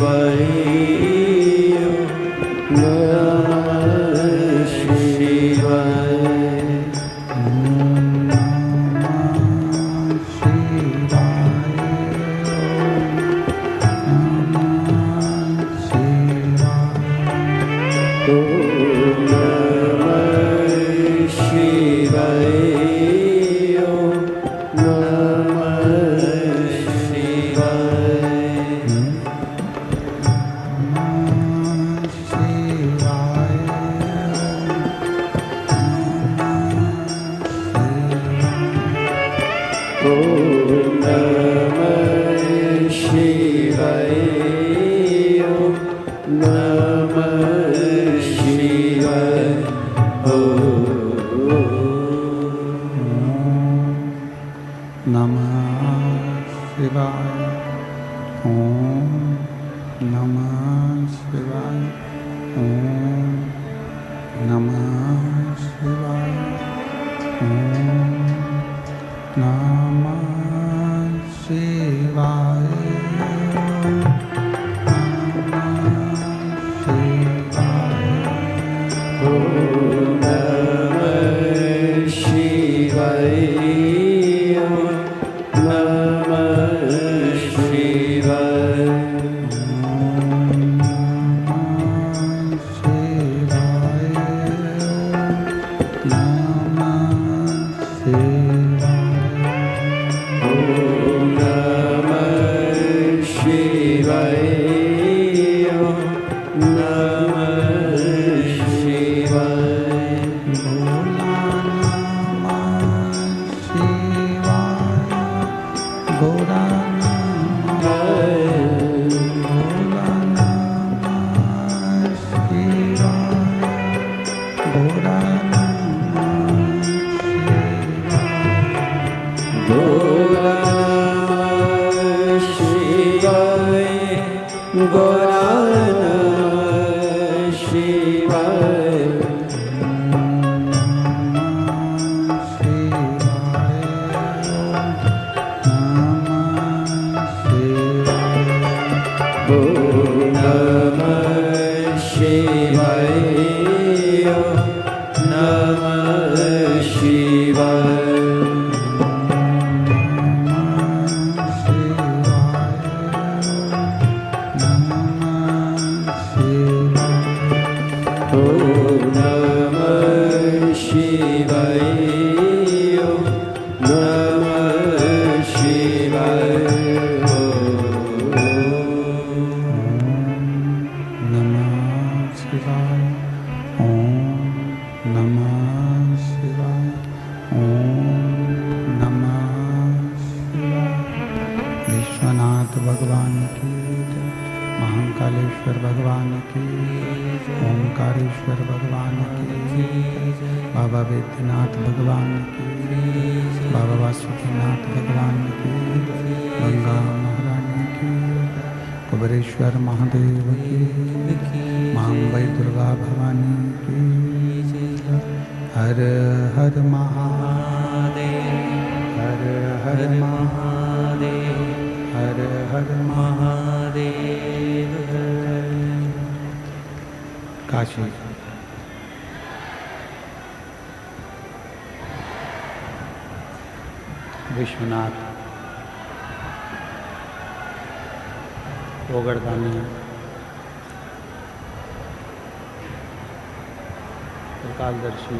शिवाय नमः शिवाय। काशी विश्वनाथ ओगड़दानी त्रिकालदर्शी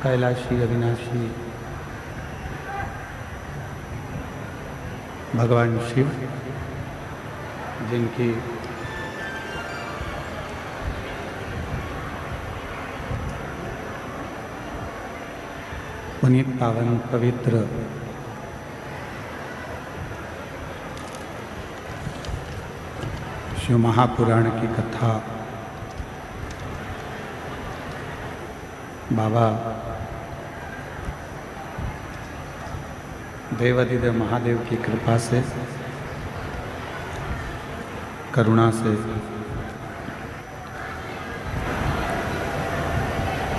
कैलाशी अविनाशी भगवान शिव जिनकी पुनीत पावन पवित्र शिव महापुराण की कथा बाबा देवाधिदेव महादेव की कृपा से करुणा से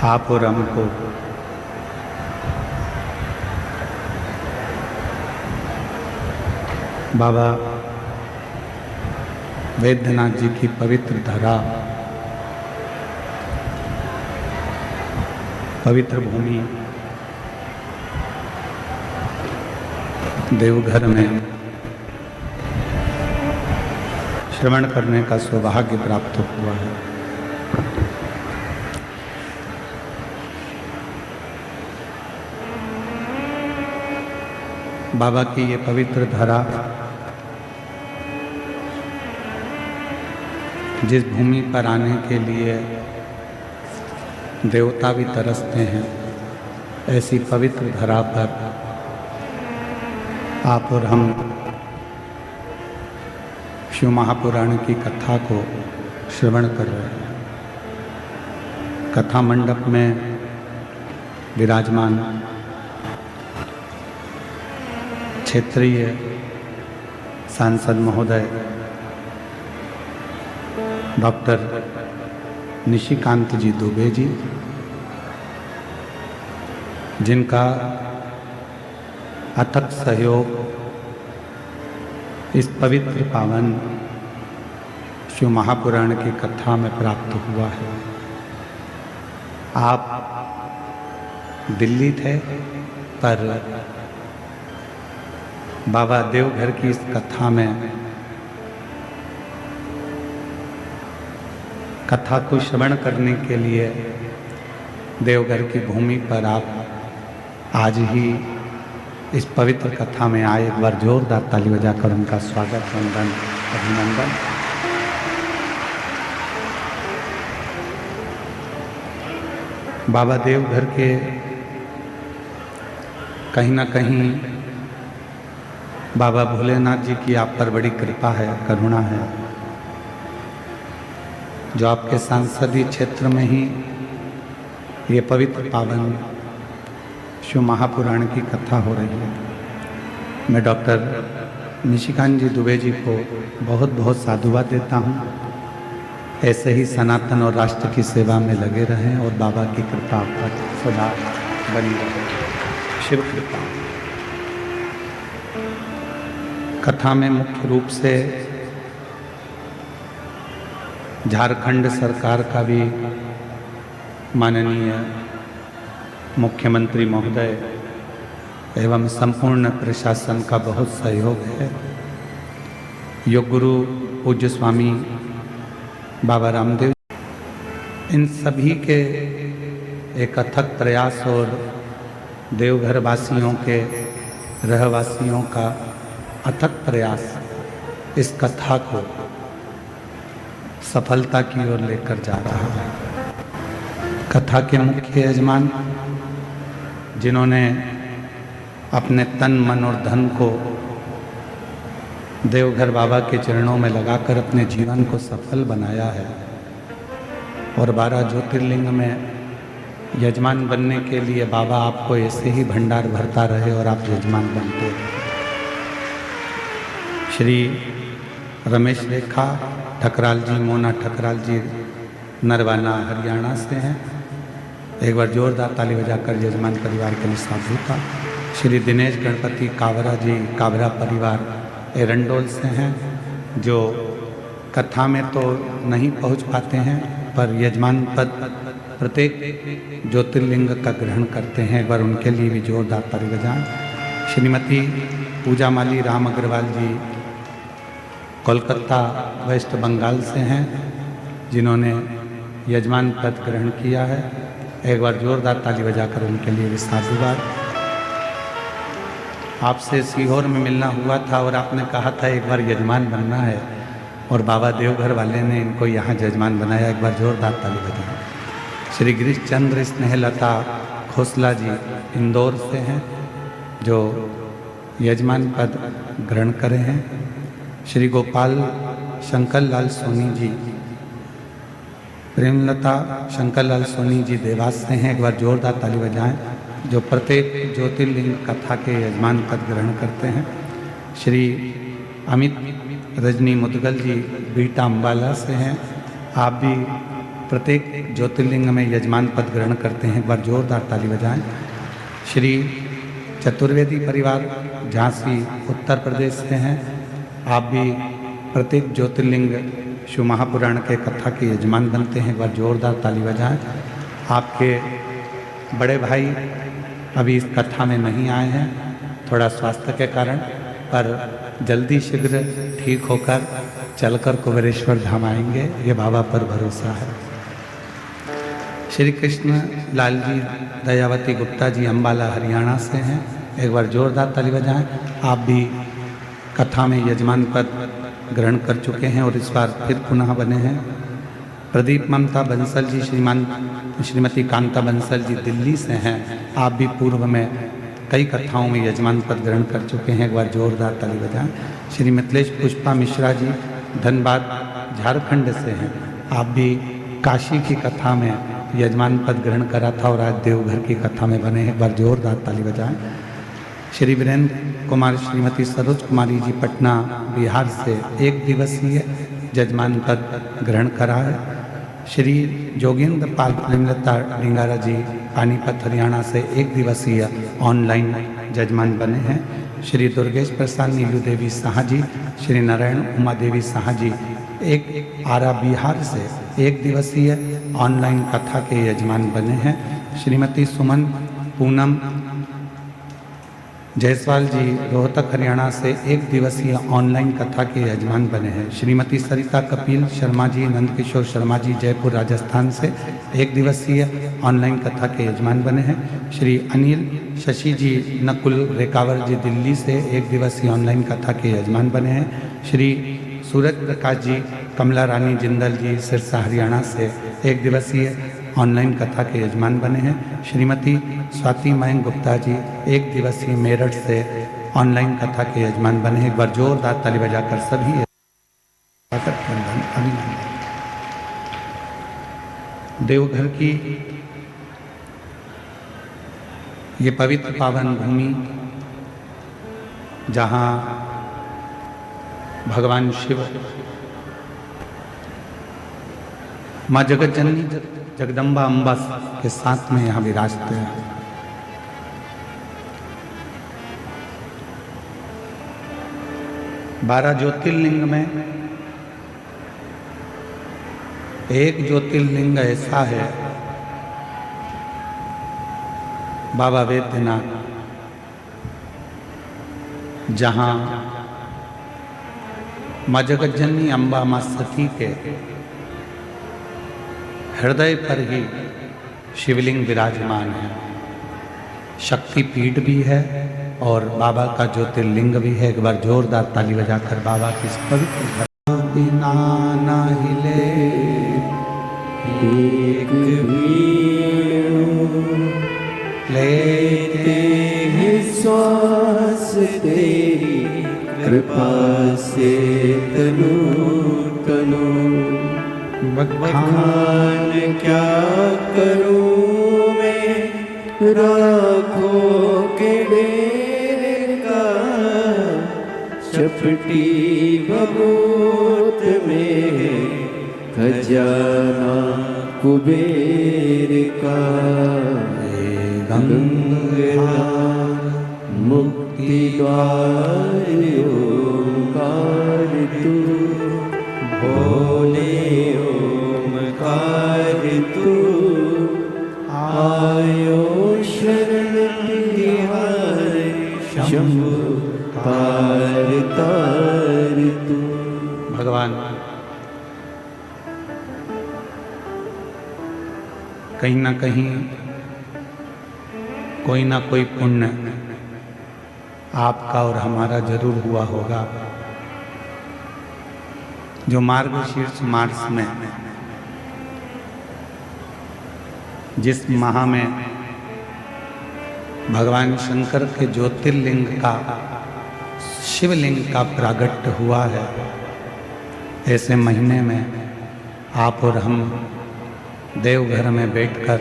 आप और हमको बाबा वैद्यनाथ जी की पवित्र धरा, पवित्र भूमि देवघर में श्रवण करने का सौभाग्य प्राप्त हुआ है। बाबा की ये पवित्र धरा जिस भूमि पर आने के लिए देवता भी तरसते हैं, ऐसी पवित्र धरा पर आप और हम शिव महापुराण की कथा को श्रवण कर रहे हैं। कथा मंडप में विराजमान क्षेत्रीय सांसद महोदय डॉक्टर निशिकांत जी दुबे जी, जिनका अथक सहयोग इस पवित्र पावन शिव महापुराण की कथा में प्राप्त हुआ है। आप दिल्ली थे, पर बाबा देवघर की इस कथा में कथा को श्रवण करने के लिए देवघर की भूमि पर आप आज ही इस पवित्र कथा में आए। एक बार जोरदार ताली बजाकर उनका स्वागत, वंदन, अभिनंदन। बाबा देवघर के कहीं ना कहीं बाबा भोलेनाथ जी की आप पर बड़ी कृपा है, करुणा है, जो आपके सांसदीय क्षेत्र में ही ये पवित्र पावन शिव महापुराण की कथा हो रही है। मैं डॉक्टर निशिकांत जी दुबे जी को बहुत बहुत साधुवाद देता हूँ। ऐसे ही सनातन और राष्ट्र की सेवा में लगे रहें और बाबा की कृपा पर सदा बनी रहे। शिव कृपा। कथा में मुख्य रूप से झारखंड सरकार का भी माननीय मुख्यमंत्री महोदय एवं संपूर्ण प्रशासन का बहुत सहयोग है। योग गुरु पूज्य स्वामी बाबा रामदेव, इन सभी के एक अथक प्रयास और देवघर वासियों के, रहवासियों का अथक प्रयास इस कथा को सफलता की ओर लेकर जा रहा है। कथा के मुख्य यजमान, जिन्होंने अपने तन, मन और धन को देवघर बाबा के चरणों में लगाकर अपने जीवन को सफल बनाया है और 12 ज्योतिर्लिंग में यजमान बनने के लिए बाबा आपको ऐसे ही भंडार भरता रहे और आप यजमान बनते रहे। श्री रमेश रेखा ठकराल जी, मोना ठकराल जी नरवाना हरियाणा से हैं। एक बार जोरदार ताली बजाकर यजमान परिवार के लिए साधु था। श्री दिनेश गणपति कावरा जी, कावरा परिवार एरंडोल से हैं, जो कथा में तो नहीं पहुंच पाते हैं पर यजमान पद प्रत्येक ज्योतिर्लिंग का ग्रहण करते हैं। एक बार उनके लिए भी जोरदार ताली बजाएं। श्रीमती पूजा माली राम अग्रवाल जी कोलकाता वेस्ट बंगाल से हैं, जिन्होंने यजमान पद ग्रहण किया है। एक बार जोरदार ताली बजाकर उनके लिए भी साधुवाद। आपसे सीहोर में मिलना हुआ था और आपने कहा था एक बार यजमान बनना है, और बाबा देवघर वाले ने इनको यहाँ यजमान बनाया। एक बार जोरदार ताली बजाएं। श्री गिरीश चंद्र स्नेहलता खोसला जी इंदौर से हैं, जो यजमान पद ग्रहण करे हैं। श्री गोपाल शंकर लाल सोनी जी, प्रेमलता शंकर लाल सोनी जी देवास से हैं। एक बार जोरदार ताली बजाएं, जो प्रत्येक ज्योतिर्लिंग कथा के यजमान पद ग्रहण करते हैं। श्री अमित रजनी मुदगल जी बीटा अम्बाला से हैं। आप भी प्रत्येक ज्योतिर्लिंग में यजमान पद ग्रहण करते हैं। एक बार जोरदार ताली बजाएं। श्री चतुर्वेदी परिवार झांसी उत्तर प्रदेश से हैं। आप भी प्रत्येक ज्योतिर्लिंग शिव महापुराण के कथा के यजमान बनते हैं। एक बार जोरदार ताली बजाएं। आपके बड़े भाई अभी इस कथा में नहीं आए हैं थोड़ा स्वास्थ्य के कारण, पर जल्दी शीघ्र ठीक होकर चलकर कुबेरेश्वर धाम आएंगे, ये बाबा पर भरोसा है। श्री कृष्ण लाल जी दयावती गुप्ता जी अम्बाला हरियाणा से हैं। एक बार जोरदार ताली बजाएं। आप भी कथा में यजमान पद ग्रहण कर चुके हैं और इस बार फिर पुनः बने हैं। प्रदीप ममता बंसल जी श्रीमती कांता बंसल जी दिल्ली से हैं। आप भी पूर्व में कई कथाओं में यजमान पद ग्रहण कर चुके हैं। एक बार जोरदार ताली बजाएं। श्री मिथिलेश पुष्पा मिश्रा जी धनबाद झारखंड से हैं। आप भी काशी की कथा में यजमान पद ग्रहण करा था और आज देवघर की कथा में बने हैं। एक बार जोरदार ताली बजाएं। श्री वीरेंद्र कुमार श्रीमती सरोज कुमारी जी पटना बिहार से 1 दिवसीय यजमान पद ग्रहण करा है। श्री जोगेंद्र पाल प्रेमलता डिंगारा जी पानीपत हरियाणा से 1 दिवसीय ऑनलाइन यजमान बने हैं। श्री दुर्गेश प्रसाद नीलू देवी शाह जी श्री नारायण उमा देवी शाह जी एक आरा बिहार से 1 दिवसीय ऑनलाइन कथा के यजमान बने हैं। श्रीमती सुमन पूनम जायसवाल जी रोहतक हरियाणा से 1 दिवसीय ऑनलाइन कथा के यजमान बने हैं। श्रीमती सरिता कपिल शर्मा जी नंदकिशोर शर्मा जी जयपुर राजस्थान से 1 दिवसीय ऑनलाइन कथा के यजमान बने हैं। श्री अनिल शशि जी नकुल रेकावर जी दिल्ली से 1 दिवसीय ऑनलाइन कथा के यजमान बने हैं। श्री सूरज प्रकाश जी कमला रानी जिंदल जी सिरसा हरियाणा से 1 दिवसीय ऑनलाइन कथा के यजमान बने हैं। श्रीमती स्वाति मयंक गुप्ता जी 1 दिवसीय मेरठ से ऑनलाइन कथा के यजमान बने हैं। एक बार जोरदार ताली बजाकर सभी अभिनंदन। देवघर की ये पवित्र पावन भूमि जहाँ भगवान शिव माँ जगत जननी जगदम्बा अम्बा के साथ में यहाँ विराजते हैं। बारह ज्योतिर्लिंग में एक ज्योतिर्लिंग ऐसा है बाबा वैद्यनाथ, जहाँ माँ जगत जननी अम्बा माँ सती के हृदय पर ही शिवलिंग विराजमान है। शक्ति पीठ भी है और बाबा का ज्योतिर्लिंग भी है। एक बार जोरदार ताली बजाकर बाबा की पवित्र बिना ना हिले एक लेते हैं श्वास तेरी कृपा से तनु तनु बखान क्या करूं मैं राखों के डेरे का चपटी बबूत में खजाना कुबेर का गंगा मुक्ति द्वार ओंकार तू भोले ओमकार तू आयो शरण तिहार शंभु तार तार तू। भगवान कहीं ना कहीं कोई ना कोई पुण्य आपका और हमारा जरूर हुआ होगा। जो मार्गशीर्ष मास में जिस माह में भगवान शंकर के ज्योतिर्लिंग का शिवलिंग का प्रागट्य हुआ है, ऐसे महीने में आप और हम देवघर में बैठकर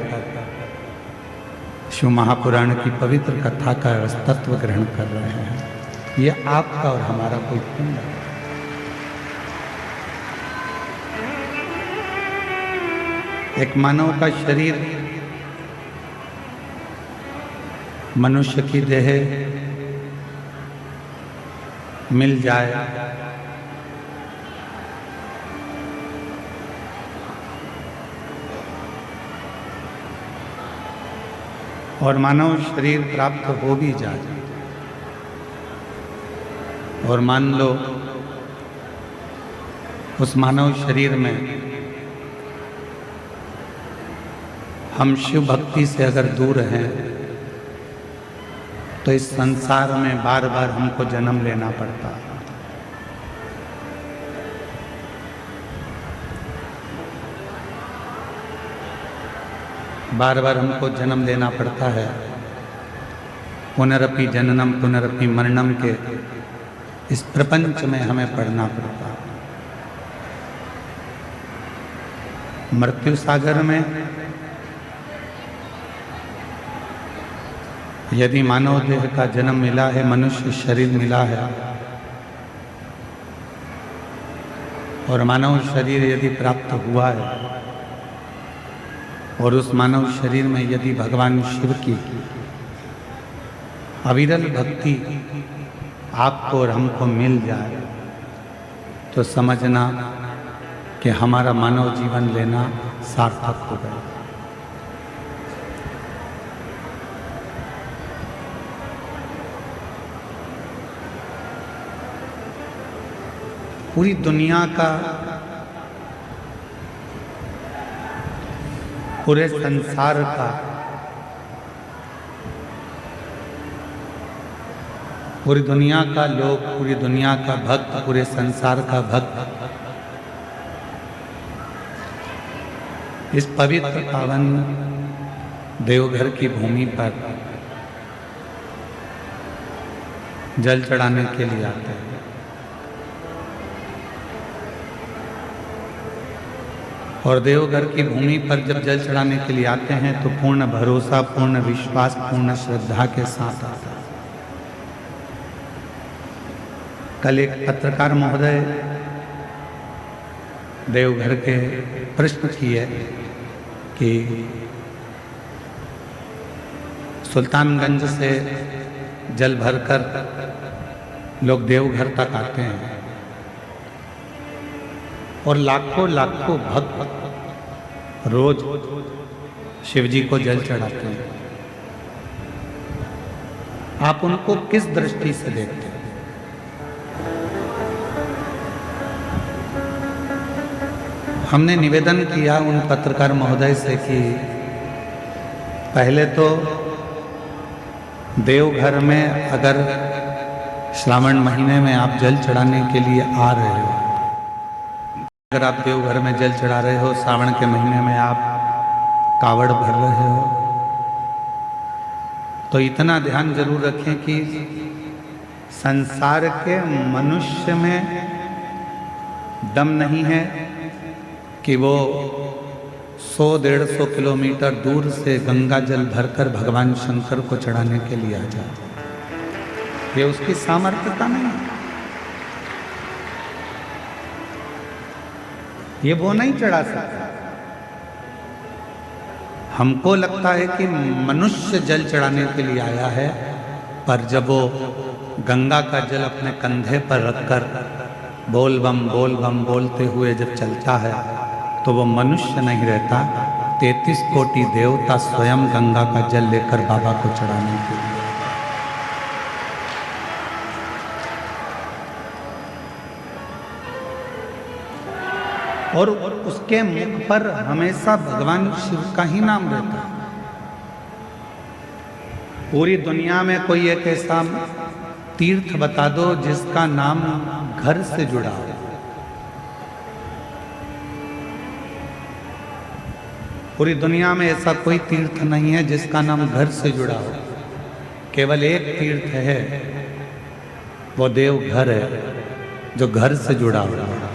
शिव महापुराण की पवित्र कथा का तत्व ग्रहण कर रहे हैं। ये आपका और हमारा कोई पुण्य है। एक मानव का शरीर मनुष्य की देह मिल जाए। और मानव शरीर प्राप्त हो भी जाए, और मान लो उस मानव शरीर में हम शिव भक्ति से अगर दूर हैं तो इस संसार में बार बार हमको जन्म लेना पड़ता है। बार बार हमको जन्म लेना पड़ता है। पुनरपि जननम पुनरपि मरणम के इस प्रपंच में हमें पढ़ना पड़ता है। मृत्यु सागर में यदि मानव देह का जन्म मिला है, मनुष्य शरीर मिला है, और मानव शरीर यदि प्राप्त हुआ है, और उस मानव शरीर में यदि भगवान शिव की अविरल भक्ति आपको और हमको मिल जाए, तो समझना कि हमारा मानव जीवन लेना सार्थक हो गया। पूरी दुनिया का, पूरे संसार का, पूरी दुनिया का लोग, पूरी दुनिया का भक्त, पूरे संसार का भक्त इस पवित्र पावन देवघर की भूमि पर जल चढ़ाने के लिए आते हैं। और देवघर की भूमि पर जब जल चढ़ाने के लिए आते हैं तो पूर्ण भरोसा, पूर्ण विश्वास, पूर्ण श्रद्धा के साथ आते हैं। कल एक पत्रकार महोदय देवघर के प्रश्न किए कि सुल्तानगंज से जल भरकर लोग देवघर तक आते हैं और लाखों लाखों भक्त रोज शिवजी को जल चढ़ाते हैं। आप उनको किस दृष्टि से देखते हैं? हमने निवेदन किया उन पत्रकार महोदय से कि पहले तो देवघर में अगर श्रावण महीने में आप जल चढ़ाने के लिए आ रहे हो, अगर आप देवघर में जल चढ़ा रहे हो, सावन के महीने में आप कावड़ भर रहे हो, तो इतना ध्यान जरूर रखें कि संसार के मनुष्य में दम नहीं है कि वो 100-150 किलोमीटर दूर से गंगा जल भरकर भगवान शंकर को चढ़ाने के लिए आ जाए। ये उसकी सामर्थ्यता नहीं, ये वो नहीं चढ़ा सकता। हमको लगता है कि मनुष्य जल चढ़ाने के लिए आया है, पर जब वो गंगा का जल अपने कंधे पर रखकर बोल बम बोलते हुए जब चलता है तो वो मनुष्य नहीं रहता, 33 कोटि देवता स्वयं गंगा का जल लेकर बाबा को चढ़ाने के लिए। और उसके मुख पर हमेशा भगवान शिव का ही नाम रहता है। पूरी दुनिया में कोई एक ऐसा तीर्थ बता दो जिसका नाम घर से जुड़ा हो। पूरी दुनिया में ऐसा कोई तीर्थ नहीं है जिसका नाम घर से जुड़ा हो। केवल एक तीर्थ है, वो देवघर है, जो घर से जुड़ा हुआ है।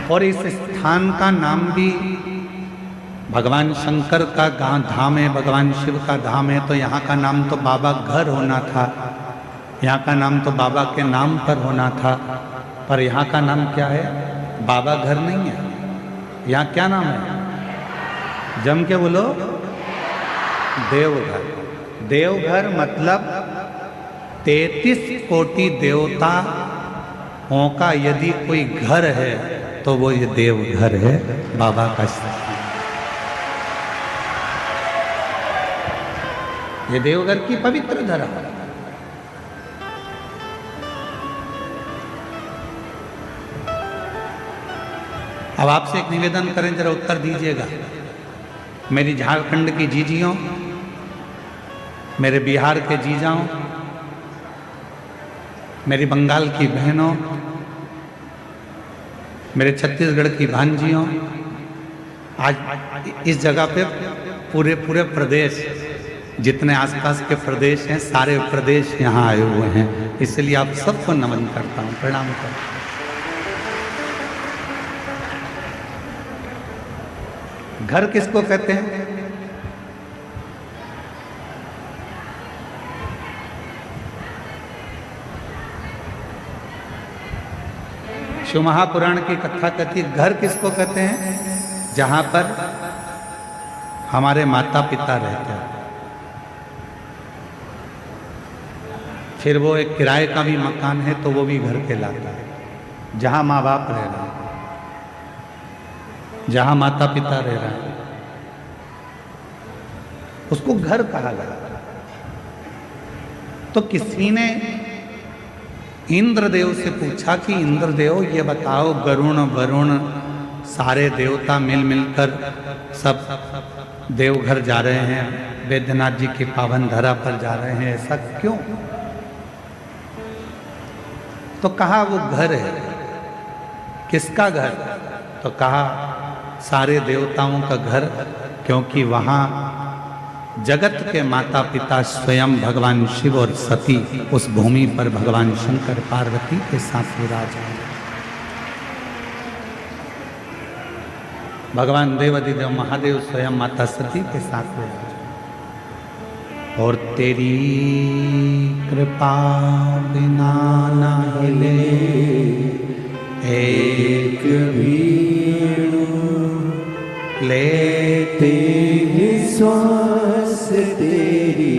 और इस स्थान का नाम भी भगवान शंकर का धाम है, भगवान शिव का धाम है, तो यहाँ का नाम तो बाबा घर होना था, यहाँ का नाम तो बाबा के नाम पर होना था। पर यहाँ का नाम क्या है? बाबा घर नहीं है। यहाँ क्या नाम है? जम के बोलो, देवघर। देवघर मतलब 33 कोटि देवताओं का यदि कोई घर है तो वो ये देवघर है, बाबा का स्थान। ये देवघर की पवित्र धरा। अब आपसे एक निवेदन करें, जरा उत्तर दीजिएगा। मेरी झारखंड की जीजियों, मेरे बिहार के जीजाओं, मेरी बंगाल की बहनों, मेरे छत्तीसगढ़ की भांजियों, आज इस जगह पे पूरे प्रदेश, जितने आसपास के प्रदेश हैं, सारे प्रदेश यहाँ आए हुए हैं, इसलिए आप सबको नमन करता हूँ, प्रणाम करता हूँ। घर किसको कहते हैं? शिव महापुराण की कथा कहती है, घर किसको कहते हैं? जहां पर हमारे माता पिता रहते हैं। फिर वो एक किराए का भी मकान है तो वो भी घर कहलाता है। जहां माँ बाप रह रहे हैं, जहां माता पिता रह रहे हैं, उसको घर कहा गया। तो किसी ने इंद्रदेव से पूछा कि इंद्रदेव ये बताओ, गरुण वरुण सारे देवता मिलकर सब देवघर जा रहे हैं, वैद्यनाथ जी की पावन धरा पर जा रहे हैं, ऐसा क्यों? तो कहा वो घर है। किसका घर? तो कहा सारे देवताओं का घर, क्योंकि वहाँ जगत के माता पिता स्वयं भगवान शिव और सती उस भूमि पर भगवान शंकर पार्वती के साथ विराज हैं। भगवान देवाधिदेव महादेव स्वयं माता सती के साथ विराज हैं। और तेरी कृपा बिना न हिले एक वीणु लेते ही श्वास तेरी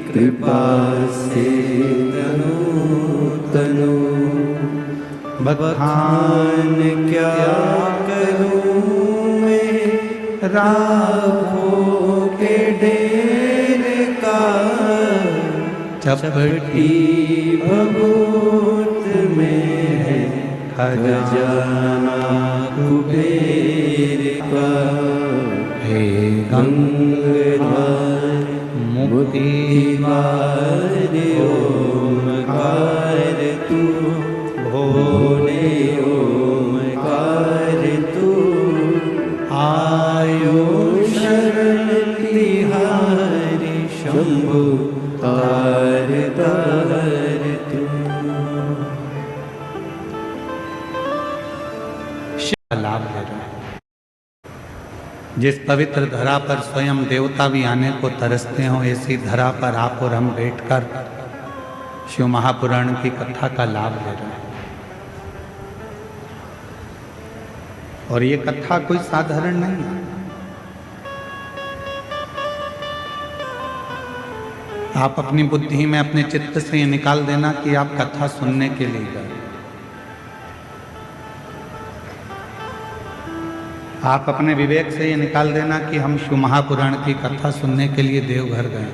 कृपा से तनु बखान क्या करूं मैं राखों के ढेर का, चपटी भभूत में है खजाना कुबेर का। हे गंगाधर मुक्ति द्वार ओमकार तू, भोले ओमकार तू, आयो शरण तिहारी शंभु तार तार तू। लाभ ले रहे हैं। जिस पवित्र धरा पर स्वयं देवता भी आने को तरसते हों, ऐसी धरा पर आप और हम बैठकर शिव महापुराण की कथा का लाभ ले रहे हैं। और ये कथा कोई साधारण नहीं है। आप अपनी बुद्धि में, अपने चित्त से ये निकाल देना कि आप कथा सुनने के लिए गए। आप अपने विवेक से ये निकाल देना कि हम शिव महापुराण की कथा सुनने के लिए देवघर गए।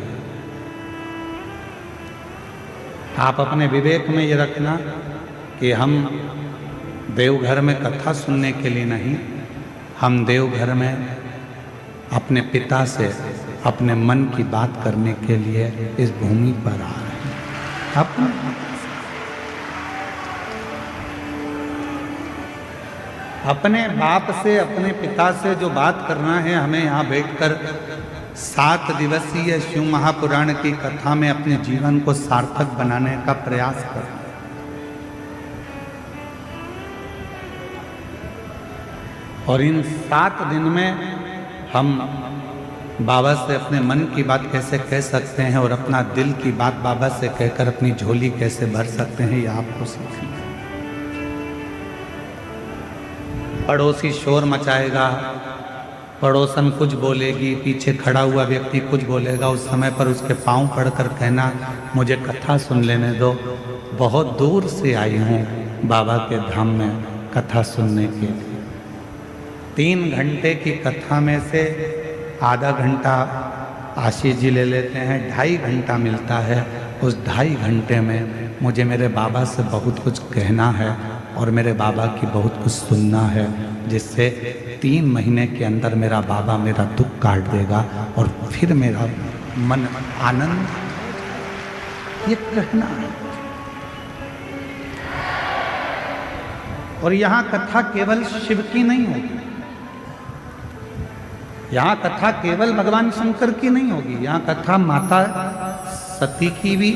आप अपने विवेक में ये रखना कि हम देवघर में कथा सुनने के लिए नहीं, हम देवघर में अपने पिता से अपने मन की बात करने के लिए इस भूमि पर आ रहे हैं। अपने बाप से, अपने पिता से जो बात करना है, हमें यहाँ बैठकर 7 दिवसीय शिव महापुराण की कथा में अपने जीवन को सार्थक बनाने का प्रयास करना। और इन 7 दिन में हम बाबा से अपने मन की बात कैसे कह सकते हैं और अपना दिल की बात बाबा से कहकर अपनी झोली कैसे भर सकते हैं, यह आपको सीखना। पड़ोसी शोर मचाएगा, पड़ोसन कुछ बोलेगी, पीछे खड़ा हुआ व्यक्ति कुछ बोलेगा, उस समय पर उसके पांव पड़कर कहना मुझे कथा सुन लेने दो, बहुत दूर से आई हूँ बाबा के धाम में कथा सुनने के लिए। 3 घंटे की कथा में से आधा घंटा आशीष जी ले लेते हैं, 2.5 घंटा मिलता है। उस 2.5 घंटे में मुझे मेरे बाबा से बहुत कुछ कहना है और मेरे बाबा की बहुत कुछ सुनना है, जिससे 3 महीने के अंदर मेरा बाबा मेरा दुख काट देगा और फिर मेरा मन आनंद, ये कहना है। और यहाँ कथा केवल शिव की नहीं होगी, यहाँ कथा केवल भगवान शंकर की नहीं होगी, यहाँ कथा माता सती की भी,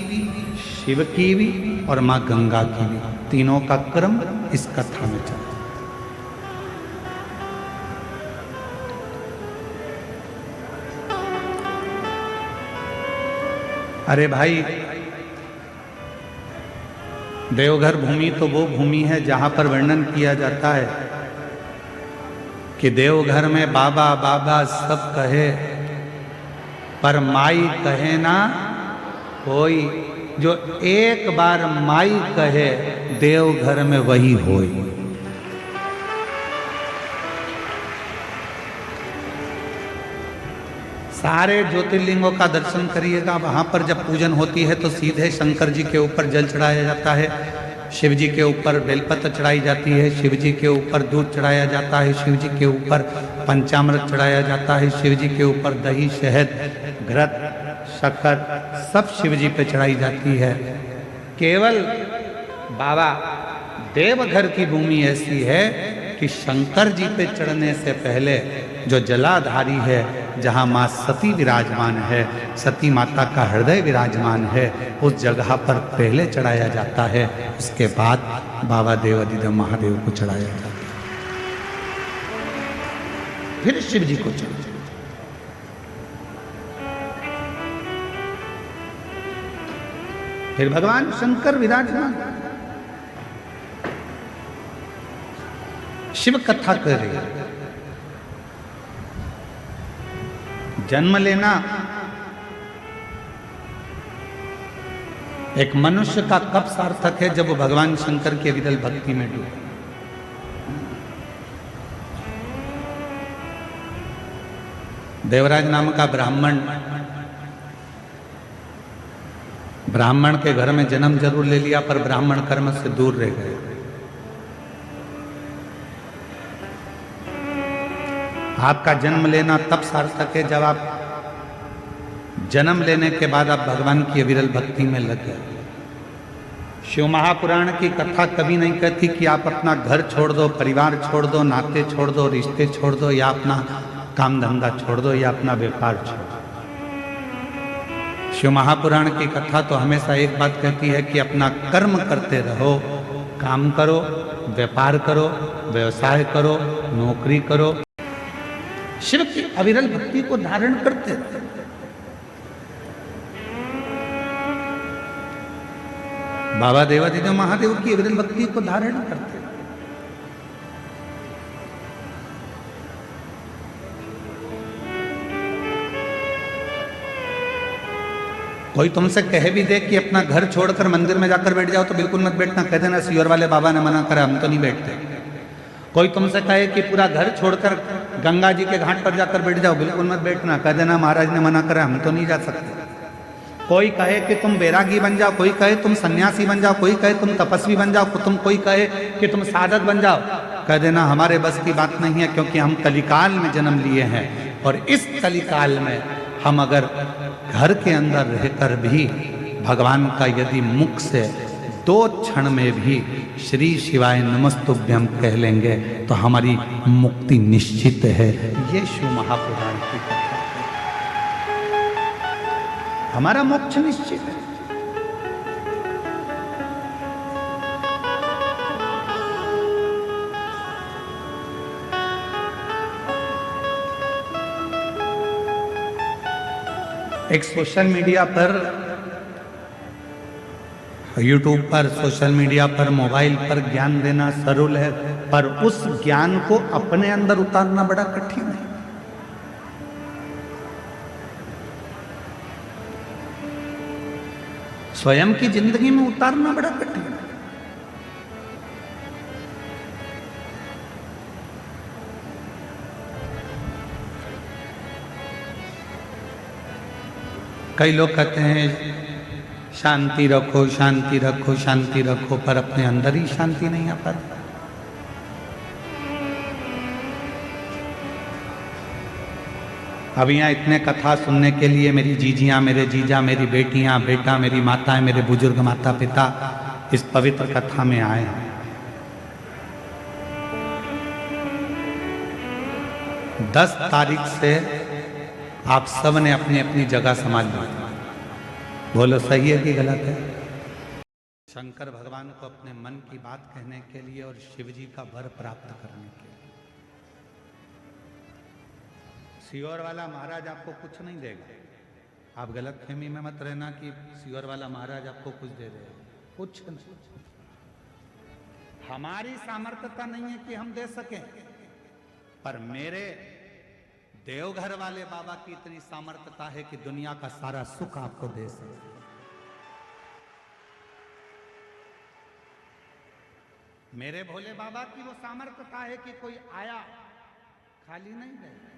शिव की भी और माँ गंगा की भी, तीनों का क्रम इस कथा में चलता है। अरे भाई, देवघर भूमि तो वो भूमि है जहां पर वर्णन किया जाता है कि देवघर में बाबा बाबा सब कहे पर माई कहे ना कोई, जो एक बार माई कहे देवघर में वही होई। सारे ज्योतिर्लिंगों का दर्शन करिएगा, वहां पर जब पूजन होती है तो सीधे शंकर जी के ऊपर जल चढ़ाया जाता है, शिव जी के ऊपर बेलपत्र चढ़ाई जाती है, शिव जी के ऊपर दूध चढ़ाया जाता है, शिव जी के ऊपर पंचामृत चढ़ाया जाता है, शिव जी के ऊपर दही, शहद, घृत, शक्कर सब शिव जी पे चढ़ाई जाती है। केवल बाबा देवघर की भूमि ऐसी है कि शंकर जी पे चढ़ने से पहले जो जलाधारी है, जहाँ माँ सती विराजमान है, सती माता का हृदय विराजमान है, उस जगह पर पहले चढ़ाया जाता है, उसके बाद बाबा देवाधिदेव महादेव को चढ़ाया जाता है, फिर शिव जी को चढ़ाया। फिर भगवान शंकर विराजमान। शिव कथा कर रही है। जन्म लेना एक मनुष्य का कब सार्थक है, जब वो भगवान शंकर के विरल भक्ति में डूबे। देवराज नाम का ब्राह्मण के घर में जन्म जरूर ले लिया, पर ब्राह्मण कर्म से दूर रह गए। आपका जन्म लेना तब सार्थक है जब आप जन्म लेने के बाद आप भगवान की अविरल भक्ति में लग गए। शिव महापुराण की कथा कभी नहीं कहती कि आप अपना घर छोड़ दो, परिवार छोड़ दो, नाते छोड़ दो, रिश्ते छोड़ दो, या अपना काम धंधा छोड़ दो, या अपना व्यापार छोड़ दो। शिव महापुराण की कथा तो हमेशा एक बात कहती है कि अपना कर्म करते रहो, काम करो, व्यापार करो, व्यवसाय करो, नौकरी करो, शिव की अविरल भक्ति को धारण करते रहे। बाबा देवाधिदेव महादेव की अविरल भक्ति को धारण करते। कोई तुमसे कहे भी दे कि अपना घर छोड़कर मंदिर में जाकर बैठ जाओ, तो बिल्कुल मत बैठना, कह देना सीवर वाले बाबा ने मना करा, हम तो नहीं बैठते। कोई तुमसे कहे कि पूरा घर छोड़कर गंगा जी के घाट पर जाकर बैठ जाओ, बिल्कुल मत बैठना, कह देना महाराज ने मना करा, हम तो नहीं जा सकते। कोई कहे कि तुम बैरागी बन जाओ, कोई कहे तुम सन्यासी बन जाओ, कोई कहे तुम तपस्वी बन जाओ, कोई कहे कि तुम साधक बन जाओ, कह देना हमारे बस की बात नहीं है, क्योंकि हम कलिकाल में जन्म लिए हैं। और इस कलिकाल में हम अगर घर के अंदर रहकर भी भगवान का यदि मुख से 2 क्षण में भी श्री शिवाय नमस्तुभ्यम कह लेंगे तो हमारी मुक्ति निश्चित है। ये शिव महापुराण की कथा, हमारा मोक्ष निश्चित है। एक सोशल मीडिया पर, यूट्यूब पर, सोशल मीडिया पर, मोबाइल पर ज्ञान देना सरल है, पर उस ज्ञान को अपने अंदर उतारना बड़ा कठिन है। स्वयं की जिंदगी में उतारना बड़ा कठिन है। कई लोग कहते हैं शांति रखो, शांति रखो, शांति रखो, पर अपने अंदर ही शांति नहीं आ पाती। अब यहाँ इतने कथा सुनने के लिए मेरी जीजियाँ, मेरे जीजा, मेरी बेटियाँ, बेटा, मेरी माताएं, मेरे बुजुर्ग माता पिता इस पवित्र कथा में आए हैं। 10 तारीख से आप सब ने अपनी अपनी जगह संभाल ली। बोलो सही है कि गलत है? शंकर भगवान को अपने मन की बात कहने के लिए और शिव जी का वर प्राप्त करने के लिए। सियोर वाला महाराज आपको कुछ नहीं देगा। आप गलत फहमी में मत रहना कि सियोर वाला महाराज आपको कुछ दे देगा, कुछ नहीं। हमारी सामर्थ्यता नहीं है कि हम दे सकें, पर मेरे देवघर वाले बाबा की इतनी सामर्थ्यता है कि दुनिया का सारा सुख आपको दे सके। मेरे भोले बाबा की वो सामर्थ्यता है कि कोई आया खाली नहीं गया।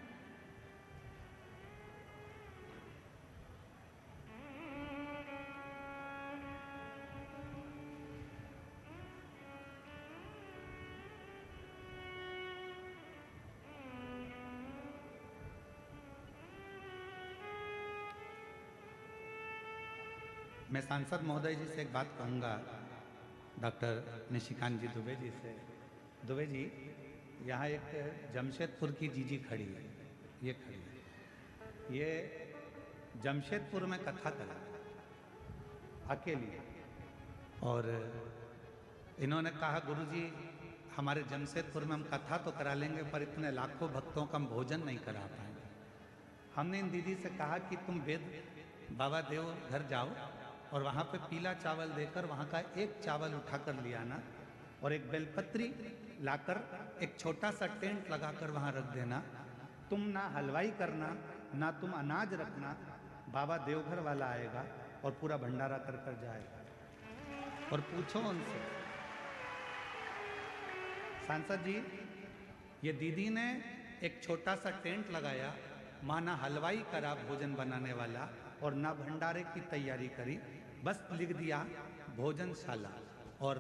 मैं सांसद महोदय जी से एक बात कहूँगा, डॉक्टर निशिकांत जी दुबे जी से। दुबे जी, यहाँ एक जमशेदपुर की जीजी खड़ी है, ये खड़ी है, ये जमशेदपुर में कथा करा अकेली, और इन्होंने कहा गुरुजी हमारे जमशेदपुर में हम कथा तो करा लेंगे, पर इतने लाखों भक्तों का हम भोजन नहीं करा पाएंगे। हमने इन दीदी से कहा कि तुम वेद बाबा देव घर जाओ और वहाँ पे पीला चावल देकर वहाँ का एक चावल उठाकर ले आना और एक बेलपत्री लाकर एक छोटा सा टेंट लगाकर वहाँ रख देना। तुम ना हलवाई करना, ना तुम अनाज रखना, बाबा देवघर वाला आएगा और पूरा भंडारा कर कर जाएगा। और पूछो उनसे, सांसद जी ये दीदी ने एक छोटा सा टेंट लगाया, माँ ना हलवाई करा भोजन बनाने वाला और ना भंडारे की तैयारी करी, बस लिख दिया भोजनशाला। और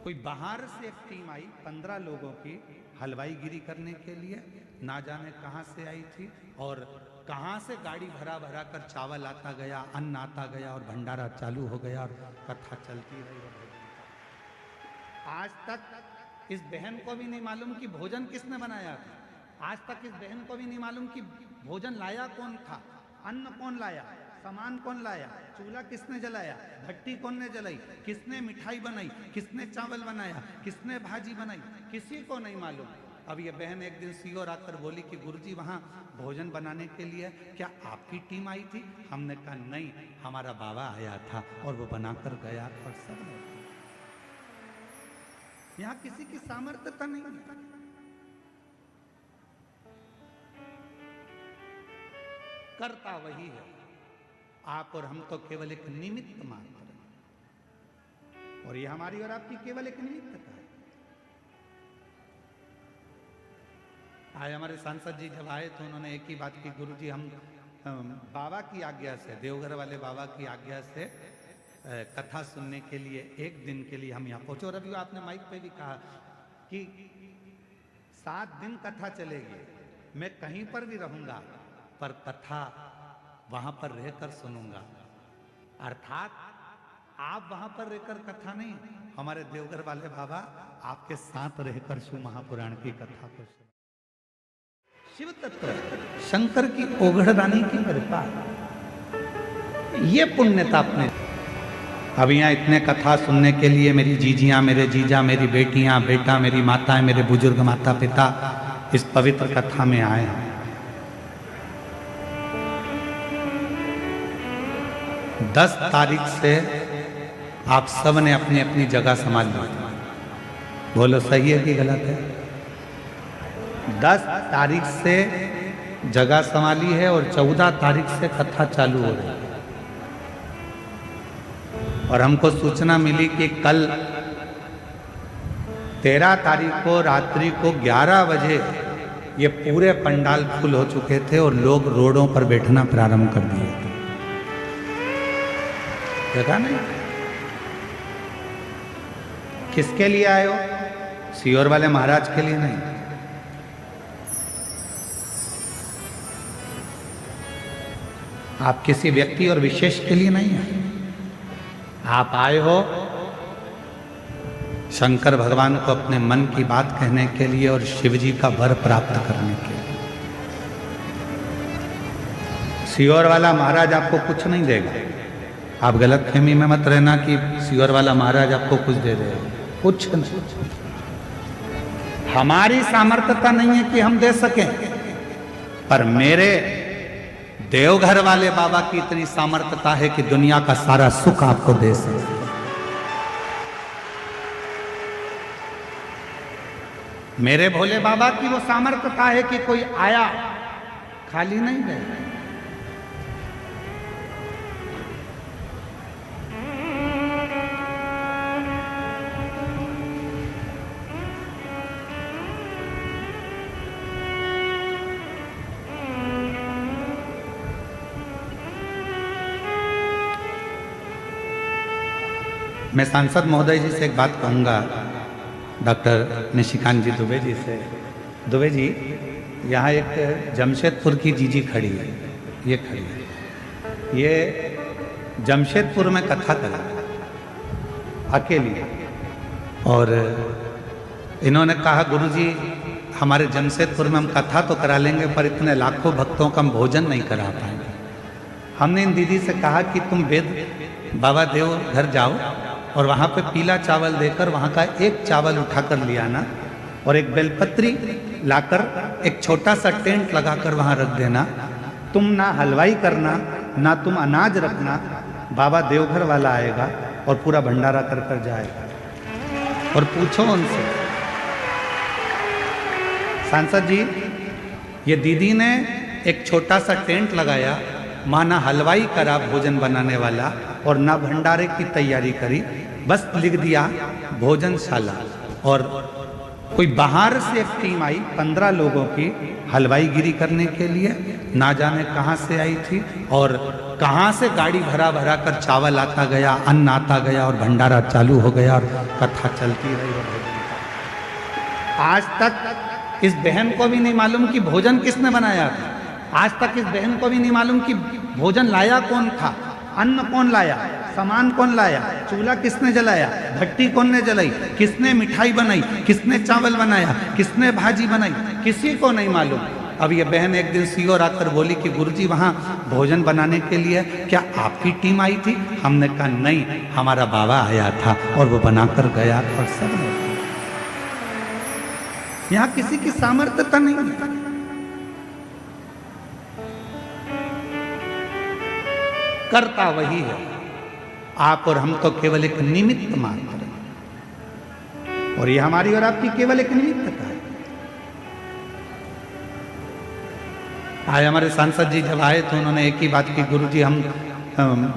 कोई बाहर से एक टीम आई 15 लोगों की हलवाईगिरी करने के लिए, ना जाने कहाँ से आई थी और कहाँ से गाड़ी भरा भरा कर चावल आता गया, अन्न आता गया और भंडारा चालू हो गया और कथा चलती रही। आज तक इस बहन को भी नहीं मालूम कि भोजन किसने बनाया था। आज तक इस बहन को भी नहीं मालूम कि भोजन लाया कौन था, अन्न कौन लाया, सामान कौन लाया, चूल्हा किसने जलाया, भट्टी कौन ने जलाई, किसने मिठाई बनाई, किसने चावल बनाया, किसने भाजी बनाई, किसी को नहीं मालूम। अब ये बहन एक दिन सीओर आकर बोली कि गुरुजी वहाँ भोजन बनाने के लिए क्या आपकी टीम आई थी? हमने कहा नहीं, हमारा बाबा आया था और वो बनाकर गया और सब ने। यहाँ किसी की सामर्थ्यता नहीं है। करता वही है, आप और हम तो केवल एक निमित्त मात्र हैं, और ये हमारी और आपकी केवल एक निमित्तता है। आज हमारे सांसद जी जब आए तो उन्होंने एक ही बात की, गुरुजी हम बाबा की आज्ञा से, देवघर वाले बाबा की आज्ञा से कथा सुनने के लिए एक दिन के लिए हम यहाँ पहुंचे। और अभी आपने माइक पे भी कहा कि 7 दिन कथा चलेगी, मैं कहीं पर भी रहूंगा पर कथा वहां पर रहकर सुनूंगा। अर्थात आप वहां पर रहकर कथा नहीं, हमारे देवघर वाले बाबा आपके साथ रहकर शिव महापुराण की कथा को सुन। शिव तत्व शंकर की ओघड़दानी की कृपा, ये पुण्यता अपने। अब यहाँ इतने कथा सुनने के लिए मेरी जीजियां, मेरे जीजा, मेरी बेटियां, बेटा, मेरी माताएं, मेरे बुजुर्ग माता पिता इस पवित्र कथा में आए हैं। 10 तारीख से आप सब ने अपनी अपनी जगह संभाल ली। बोलो सही है कि गलत है? 10 तारीख से जगह संभाली है और 14 तारीख से कथा चालू हो रही है। और हमको सूचना मिली कि कल 13 तारीख को रात्रि को 11 बजे ये पूरे पंडाल फुल हो चुके थे और लोग रोडों पर बैठना प्रारंभ कर दिए थे। देखा नहीं? किसके लिए आए हो? सीहोर वाले महाराज के लिए नहीं। आप किसी व्यक्ति और विशेष के लिए नहीं आए। आप आए हो शंकर भगवान को अपने मन की बात कहने के लिए और शिव जी का वर प्राप्त करने के लिए। सीहोर वाला महाराज आपको कुछ नहीं देगा। आप गलतफहमी में मत रहना कि सीहोर वाला महाराज आपको कुछ दे देगा, कुछ नहीं। हमारी सामर्थ्यता नहीं है कि हम दे सकें, पर मेरे देवघर वाले बाबा की इतनी सामर्थ्यता है कि दुनिया का सारा सुख आपको दे सके। मेरे भोले बाबा की वो सामर्थ्यता है कि कोई आया खाली नहीं गया। मैं सांसद महोदय जी से एक बात कहूँगा, डॉक्टर निशिकांत जी दुबे जी से। दुबे जी, यहाँ एक जमशेदपुर की जीजी खड़ी है, ये खड़ी है, ये जमशेदपुर में कथा करा अकेली, और इन्होंने कहा गुरुजी हमारे जमशेदपुर में हम कथा तो करा लेंगे पर इतने लाखों भक्तों का हम भोजन नहीं करा पाएंगे। हमने इन दीदी से कहा कि तुम वेद बाबा देव घर जाओ और वहाँ पे पीला चावल देकर वहाँ का एक चावल उठाकर ले आना और एक बेलपत्री लाकर एक छोटा सा टेंट लगाकर वहाँ रख देना। तुम ना हलवाई करना, ना तुम अनाज रखना, बाबा देवघर वाला आएगा और पूरा भंडारा कर कर जाएगा। और पूछो उनसे, सांसद जी ये दीदी ने एक छोटा सा टेंट लगाया, माँ ना हलवाई करा भोजन बनाने वाला और ना भंडारे की तैयारी करी, बस लिख दिया भोजनशाला। और कोई बाहर से एक टीम आई 15 लोगों की हलवाईगिरी करने के लिए, ना जाने कहाँ से आई थी और कहाँ से गाड़ी भरा भरा कर चावल आता गया, अन्न आता गया और भंडारा चालू हो गया और कथा चलती रही। आज तक इस बहन को भी नहीं मालूम कि भोजन किसने बनाया था। आज तक इस बहन को भी नहीं मालूम कि भोजन लाया कौन था, अन्न कौन लाया, सामान कौन लाया, चूल्हा किसने जलाया, भट्टी कौन ने जलाई, किसने मिठाई बनाई, किसने चावल बनाया, किसने भाजी बनाई, किसी को नहीं मालूम। अब ये बहन एक दिन सीहोर आकर बोली कि गुरुजी वहाँ भोजन बनाने के लिए क्या आपकी टीम आई थी? हमने कहा नहीं, हमारा बाबा आया था और वो बनाकर गया और सब ने। यहाँ किसी की सामर्थ्यता नहीं है। करता वही है, आप और हम तो केवल एक निमित्त मात्र हैं। और ये हमारी और आपकी केवल एक निमित्तता है। आज हमारे सांसद जी जब आए तो उन्होंने एक ही बात की, गुरुजी हम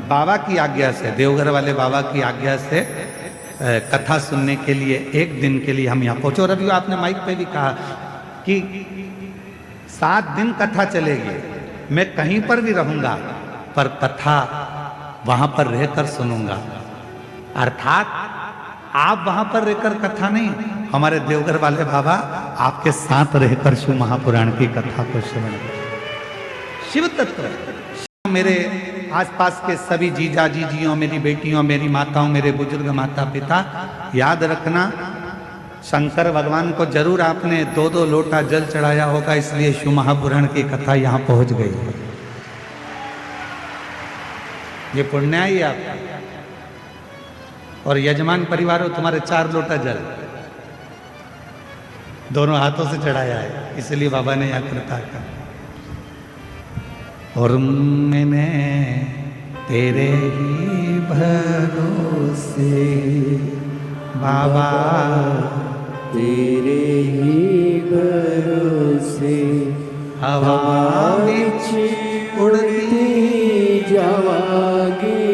बाबा की आज्ञा से, देवघर वाले बाबा की आज्ञा से कथा सुनने के लिए एक दिन के लिए हम यहाँ पहुंचे। और अभी आपने माइक पे भी कहा कि 7 दिन कथा चलेगी, मैं कहीं पर भी रहूंगा पर कथा वहां पर रहकर सुनूंगा। अर्थात आप वहां पर रहकर कथा नहीं, हमारे देवघर वाले बाबा आपके साथ रहकर शिव महापुराण की कथा को श्रवण। शिव तत्व मेरे आसपास के सभी जीजा जीजियों, मेरी बेटियों, मेरी माताओं, मेरे बुजुर्ग माता पिता, याद रखना शंकर भगवान को जरूर आपने 2-2 लोटा जल चढ़ाया होगा, इसलिए शिव महापुराण की कथा यहाँ पहुंच गई है। ये पुण्य ही आपका। और यजमान परिवारों तुम्हारे 4 लोटा जल दोनों हाथों से चढ़ाया है, इसलिए बाबा ने यहाँ कृपा कहा। और मैंने तेरे ही भरोसे बाबा, तेरे ही भरोसे हवा विच उड़ती जावांगी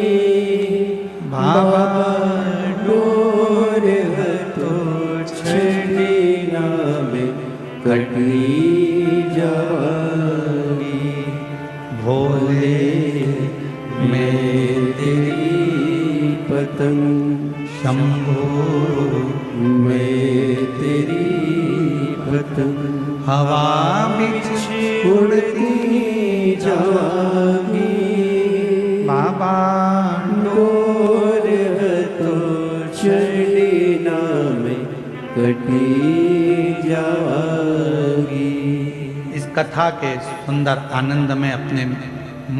बाबा डोर तो छड़ी नामे कटनी जावांगी भोले मैं तेरी पतंग शंभो मैं तेरी पतंग हवा बिच उड़ती जावांगी बाबा डोर तो चढ़ी नामे कटी जावांगी। इस कथा के सुंदर आनंद में अपने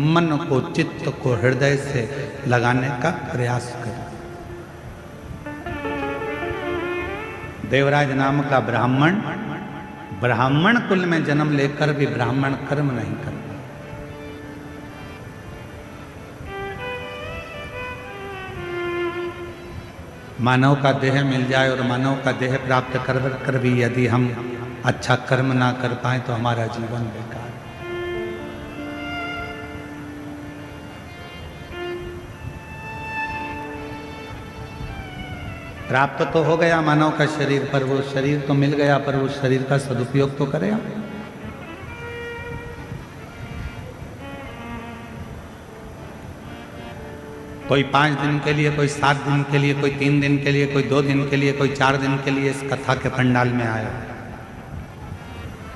मन को, चित्त को हृदय से लगाने का प्रयास करें। देवराज नाम का ब्राह्मण कुल में जन्म लेकर भी ब्राह्मण कर्म नहीं करता। मानव का देह मिल जाए और मानव का देह प्राप्त कर भी यदि हम अच्छा कर्म ना कर पाए तो हमारा जीवन बेकार। प्राप्त तो हो गया मानव का शरीर, पर वो शरीर तो मिल गया, पर वो शरीर का सदुपयोग तो करेगा। कोई 5 दिन के लिए, कोई 7 दिन के लिए, कोई 3 दिन के लिए, कोई 2 दिन के लिए, कोई 4 दिन के लिए इस कथा के पंडाल में आया।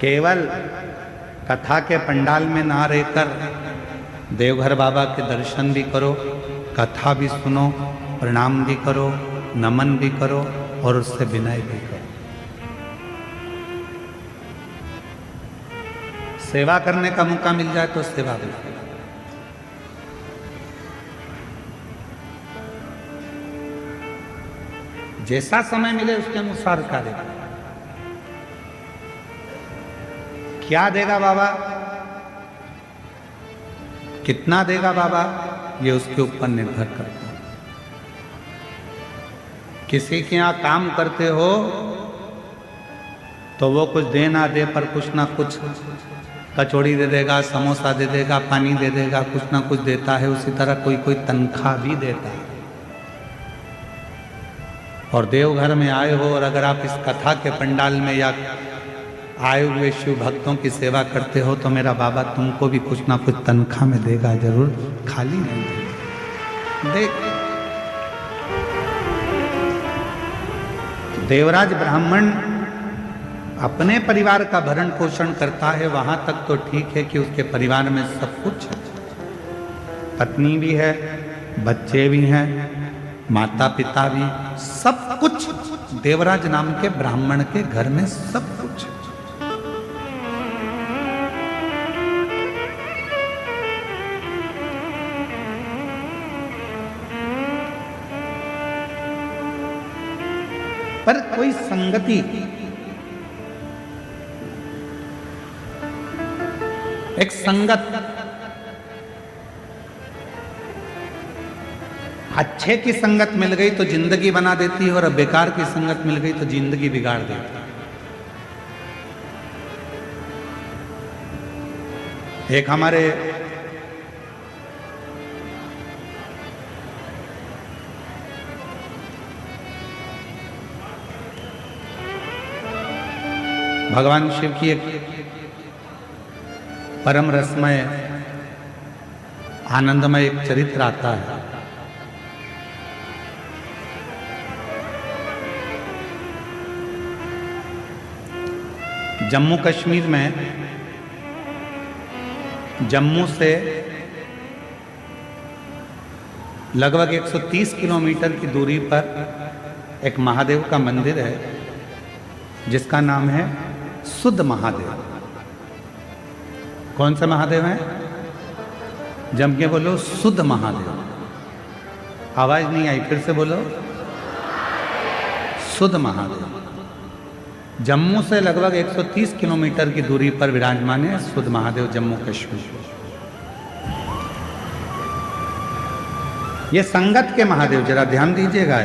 केवल कथा के पंडाल में ना रहकर देवघर बाबा के दर्शन भी करो, कथा भी सुनो, प्रणाम भी करो, नमन भी करो और उससे विनय भी करो। सेवा करने का मौका मिल जाए तो सेवा भी करो। जैसा समय मिले उसके अनुसार कार्य करो। क्या देगा बाबा, कितना देगा बाबा, ये उसके ऊपर निर्भर करता है। किसी के यहाँ काम करते हो तो वो कुछ दे ना दे, पर कुछ ना कुछ कचौड़ी दे देगा, समोसा दे देगा, पानी दे देगा, कुछ ना कुछ देता है। उसी तरह कोई कोई तनख्वाह भी देता है। और देवघर में आए हो और अगर आप इस कथा के पंडाल में या आए हुए शिव भक्तों की सेवा करते हो तो मेरा बाबा तुमको भी कुछ ना कुछ तनख्वाह में देगा जरूर, खाली नहीं देगा। देख, देवराज ब्राह्मण अपने परिवार का भरण पोषण करता है, वहां तक तो ठीक है कि उसके परिवार में सब कुछ है, पत्नी भी है, बच्चे भी हैं, माता पिता भी, सब कुछ देवराज नाम के ब्राह्मण के घर में सब कुछ है। पर कोई संगति, एक संगत अच्छे की संगत मिल गई तो जिंदगी बना देती है और बेकार की संगत मिल गई तो जिंदगी बिगाड़ देती है। एक हमारे भगवान शिव की एक परम रसमय आनंदमय एक चरित्र आता है। जम्मू कश्मीर में, जम्मू से लगभग 130 किलोमीटर की दूरी पर एक महादेव का मंदिर है जिसका नाम है शुद्ध महादेव। कौन सा महादेव है? जम के बोलो, शुद्ध महादेव। आवाज नहीं आई, फिर से बोलो, शुद्ध महादेव। जम्मू से लगभग 130 किलोमीटर की दूरी पर विराजमान है शुद्ध महादेव, जम्मू कश्मीर। ये संगत के महादेव, जरा ध्यान दीजिएगा।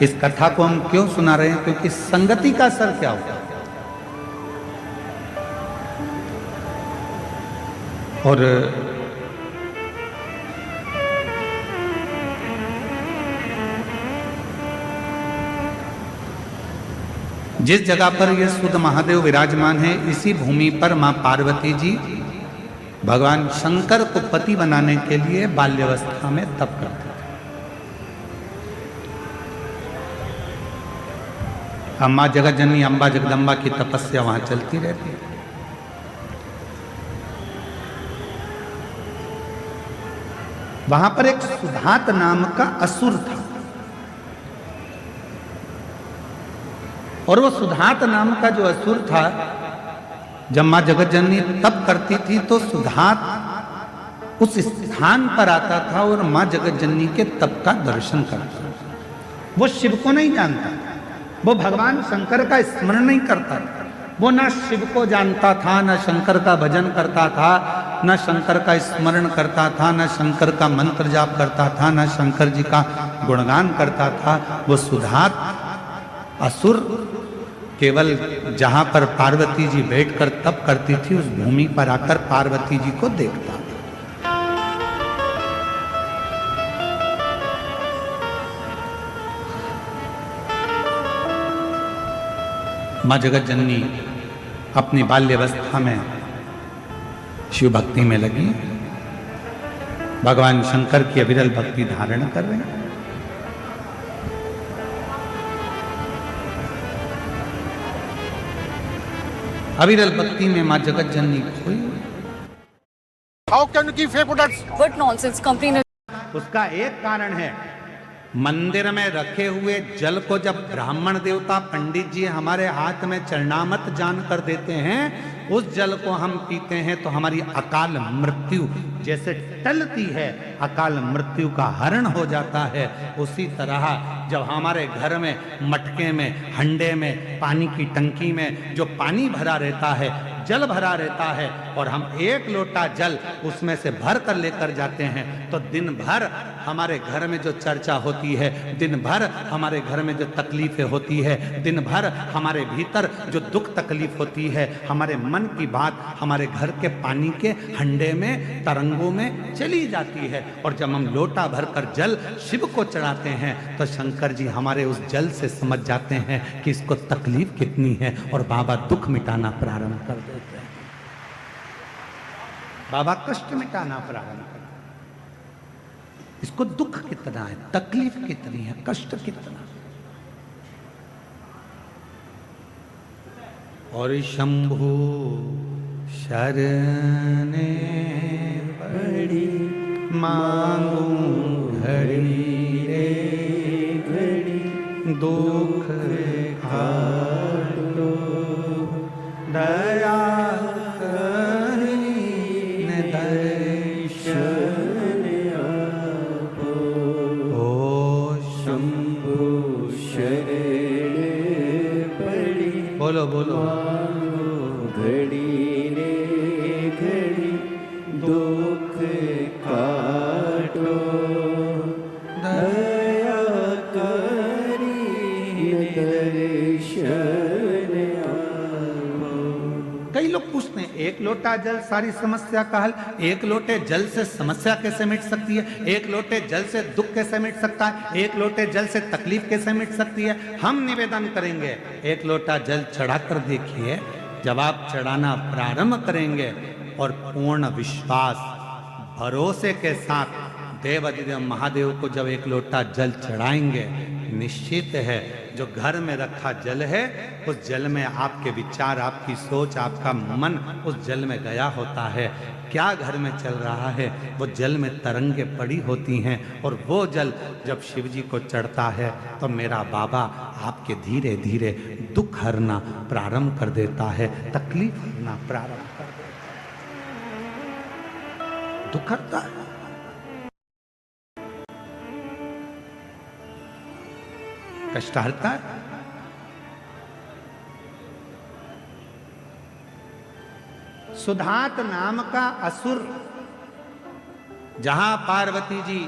इस कथा को हम क्यों सुना रहे हैं? क्योंकि संगति का असर क्या होता है। और जिस जगह पर ये शुद्ध महादेव विराजमान है, इसी भूमि पर मां पार्वती जी भगवान शंकर को पति बनाने के लिए बाल्यावस्था में तप करते थे। अम्मा जगतजननी अम्बा जगदम्बा की तपस्या वहां चलती रहती है। वहां पर एक सुधात नाम का असुर था, और वो सुधात नाम का जो असुर था, जब मां जगतजननी तप करती थी तो सुधात उस स्थान पर आता था और मां जगतजननी के तप का दर्शन करता था। वो शिव को नहीं जानता, वो भगवान शंकर का स्मरण नहीं करता था। वो ना शिव को जानता था, ना शंकर का भजन करता था, ना शंकर का स्मरण करता था, ना शंकर का मंत्र जाप करता था, ना शंकर जी का गुणगान करता था। वो सुधात असुर केवल जहां पर पार्वती जी बैठकर तप करती थी, उस भूमि पर आकर पार्वती जी को देखता था। मां जगतजननी अपनी बाल्यावस्था में शिव भक्ति में लगी, भगवान शंकर की अविरल भक्ति धारण कर रहे हैं। अविरल भक्ति में मां जगतजननी खोई। How can you give favor products? What nonsense, company. उसका एक कारण है, मंदिर में रखे हुए जल को जब ब्राह्मण देवता पंडित जी हमारे हाथ में चरणामत जान कर देते हैं, उस जल को हम पीते हैं तो हमारी अकाल मृत्यु जैसे टलती है, अकाल मृत्यु का हरण हो जाता है। उसी तरह जब हमारे घर में मटके में, हंडे में, पानी की टंकी में जो पानी भरा रहता है, जल भरा रहता है, और हम एक लोटा जल उसमें से भर कर लेकर जाते हैं, तो दिन भर हमारे घर में जो चर्चा होती है, दिन भर हमारे घर में जो तकलीफें होती है, दिन भर हमारे भीतर जो दुख तकलीफ होती है, हमारे मन की बात हमारे घर के पानी के हंडे में, तरंगों में चली जाती है। और जब हम लोटा भरकर जल शिव को चढ़ाते हैं, तो शंकर जी हमारे उस जल से समझ जाते हैं कि इसको तकलीफ कितनी है, और बाबा दुख मिटाना प्रारंभ कर देते हैं। बाबा कष्ट मिटाना प्रारंभ कर, इसको दुख कितना है, तकलीफ कितनी है, कष्ट कितना। और शंभु शरणे बड़ी मांगू घड़ी रे घड़ी दुख काटो दया दर्शन आपो ओ शंभु शरण पड़ी बोलो बोलो घड़ी रे घड़ी दुख काटो दया करी दर्शन आपो। कई लोग पूछते हैं, एक लोटा जल सारी समस्या का हल, एक लोटे जल से समस्या कैसे मिट सकती है, एक लोटे जल से दुख कैसे मिट सकता है, एक लोटे जल से तकलीफ कैसे मिट सकती है। हम निवेदन करेंगे, एक लोटा जल चढ़ाकर देखिए, जब आप चढ़ाना प्रारंभ करेंगे और पूर्ण विश्वास भरोसे के साथ देवाधिदेव महादेव को जब एक लोटा जल चढ़ाएंगे, निश्चित है जो घर में रखा जल है, उस जल में आपके विचार, आपकी सोच, आपका मन उस जल में गया होता है। क्या घर में चल रहा है, वो जल में तरंगे पड़ी होती हैं, और वो जल जब शिव जी को चढ़ता है तो मेरा बाबा आपके धीरे धीरे दुख हरना प्रारंभ कर देता है, तकलीफ हरना प्रारंभ कर देता है, दुख हरता है। कष्ट हरता है। सुधात नाम का असुर जहां पार्वती जी,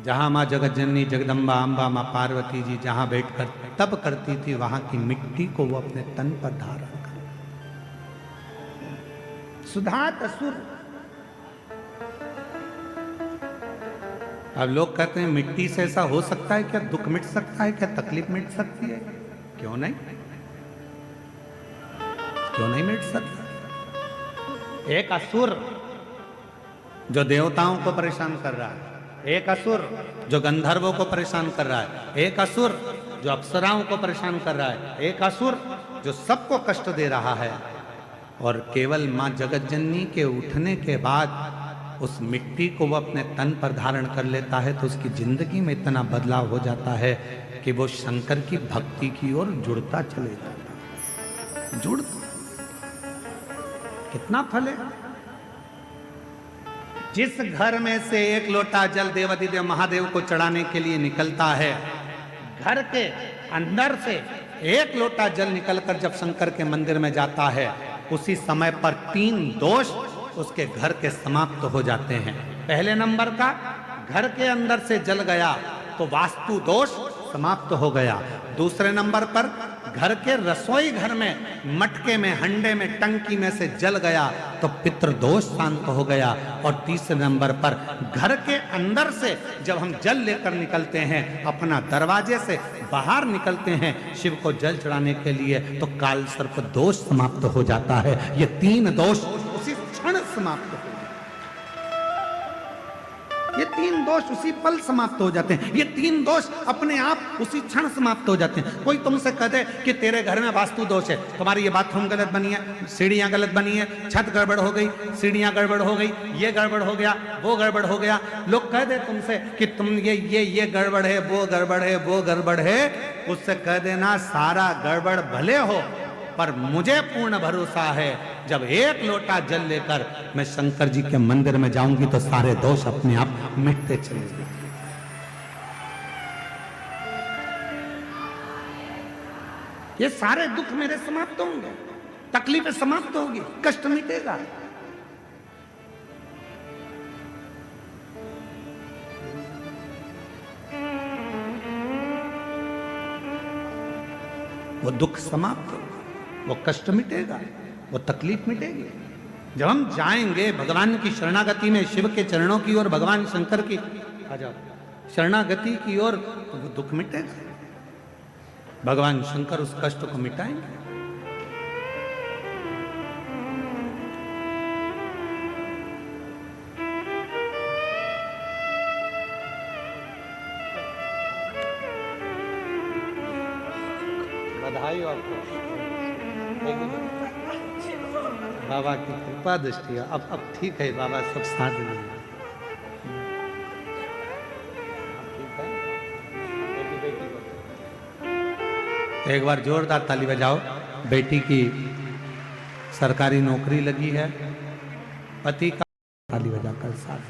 जहां मां जगतजननी जगदम्बा अम्बा मां पार्वती जी जहां बैठकर तप करती थी, वहां की मिट्टी को वो अपने तन पर धारण कर, सुधात असुर। अब लोग कहते हैं मिट्टी से ऐसा हो सकता है क्या, दुख मिट सकता है क्या, तकलीफ मिट सकती है? क्यों नहीं? क्यों नहीं मिट सकता? एक असुर जो देवताओं को परेशान कर रहा है, एक असुर जो गंधर्वों को परेशान कर रहा है, एक असुर जो अप्सराओं को परेशान कर रहा है, एक असुर जो सबको कष्ट दे रहा है, और केवल मां जगतजननी के उठने के बाद उस मिट्टी को वो अपने तन पर धारण कर लेता है तो उसकी जिंदगी में इतना बदलाव हो जाता है कि वो शंकर की भक्ति की ओर जुड़ता चले जाता है। जुड़ कितना फल है। जिस घर में से एक लोटा जल देवाधिदेव महादेव को चढ़ाने के लिए निकलता है, घर के अंदर से एक लोटा जल निकलकर जब शंकर के मंदिर में जाता है, उसी समय पर 3 दोष उसके घर के समाप्त हो जाते हैं। पहले नंबर का, घर के अंदर से जल गया तो वास्तु दोष समाप्त हो गया। दूसरे नंबर पर, घर के रसोई घर में मटके में, हंडे में, टंकी में से जल गया तो पितृदोष शांत हो गया। और तीसरे नंबर पर, घर के अंदर से जब हम जल लेकर निकलते हैं, अपना दरवाजे से बाहर निकलते हैं शिव को जल चढ़ाने के लिए, तो काल सर्प दोष समाप्त हो जाता है। ये 3 दोष उसी क्षण समाप्त हो, ये 3 दोष उसी पल समाप्त हो जाते हैं। ये 3 दोष अपने आप उसी क्षण समाप्त हो जाते हैं। कोई तुमसे कहते कि तेरे घर में वास्तु दोष है, तुम्हारी ये बाथरूम गलत बनी है, सीढ़ियां गलत बनी है, छत गड़बड़ हो गई, सीढ़ियां गड़बड़ हो गई, ये गड़बड़ हो गया, वो गड़बड़ हो गया। लोग कह दे तुमसे कि तुम ये गड़बड़ है, वो गड़बड़ है, वो गड़बड़ है, उससे कह देना सारा गड़बड़ भले हो, पर मुझे पूर्ण भरोसा है जब एक लोटा जल लेकर मैं शंकर जी के मंदिर में जाऊंगी तो सारे दोष अपने आप मिटते चले जाएंगे। ये सारे दुख मेरे समाप्त होंगे, तकलीफें समाप्त होगी, कष्ट मिटेगा। वो दुख समाप्त होगा, वो कष्ट मिटेगा, वो तकलीफ मिटेगी। जब हम जाएंगे भगवान की शरणागति में, शिव के चरणों की ओर, भगवान शंकर की आ जाओ शरणागति की ओर, तो वो दुख मिटेगा। भगवान शंकर उस कष्ट को मिटाएंगे। बधाई आपको, बाबा की कृपा दृष्टि। अब ठीक है बाबा, सब साथ देंगे। एक बार जोरदार ताली बजाओ। बेटी की सरकारी नौकरी लगी है, पति का ताली बजाकर साथ।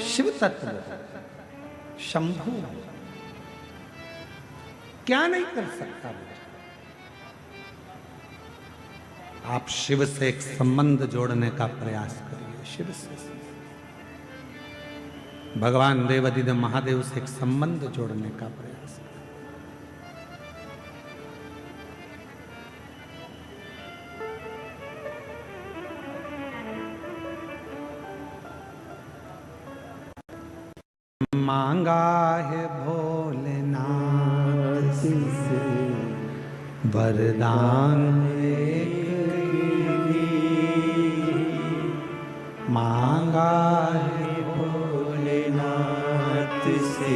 शिव तत्व शंभु क्या नहीं कर सकता। आप शिव से एक संबंध जोड़ने का प्रयास करिए। शिव से, भगवान देवाधिदेव महादेव से एक संबंध जोड़ने का प्रयास करिए। मांगा है भोलेनाथ से वरदान, मांगा है भोलेनाथ से